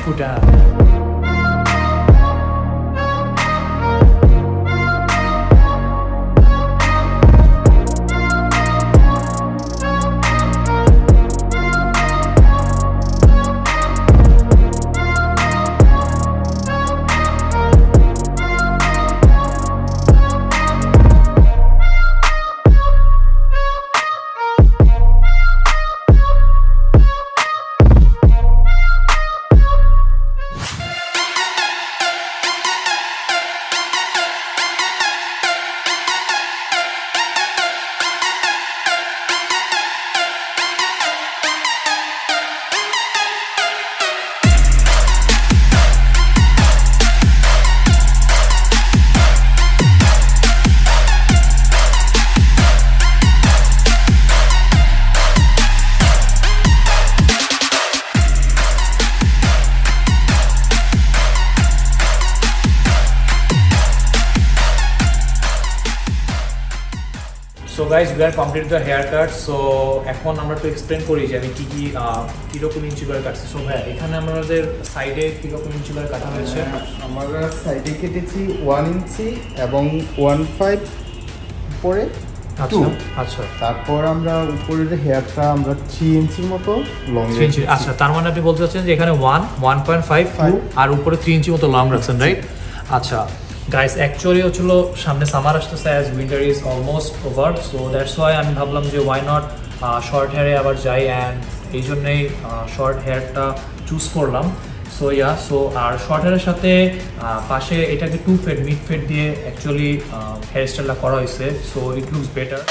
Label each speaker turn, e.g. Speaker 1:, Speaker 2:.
Speaker 1: ফুটা। So guys, we are completed the haircut. So এখন আমরা তো এক্সপ্লেন করি যে আমি কি রকম ইঞ্চি করে কাটছি। সো ভাই এখানে আমাদের সাইডে কি রকম ইঞ্চি করে কাটা হয়েছে?
Speaker 2: আমরা সাইডে কেটেছি 1 ইঞ্চি এবং 1.5 উপরে 2।
Speaker 1: আচ্ছা,
Speaker 2: তারপর আমরা উপরের হেয়ারটা আমরা 3 ইঞ্চির মতো লং রেখেছি।
Speaker 1: আচ্ছা, তার মানে আপনি বলতে চাচ্ছেন যে এখানে 1.5 2 আর উপরে 3 ইঞ্চি মতো লং রাখছেন, রাইট? আচ্ছা গাইস, অ্যাকচুয়ালি হচ্ছিল সামনে সামার আসতেছে, as winter is almost over. So that's why আমি ভাবলাম যে ওয়াই নট শর্ট হেয়ারে আবার যাই, অ্যান্ড এই জন্যেই শর্ট হেয়ারটা চুজ করলাম। সো আর শর্ট হেয়ারের সাথে পাশে এটাকে 2 ফেড মিড ফেড দিয়ে অ্যাকচুয়ালি হেয়ার স্টাইলটা করা হয়েছে। So it looks better.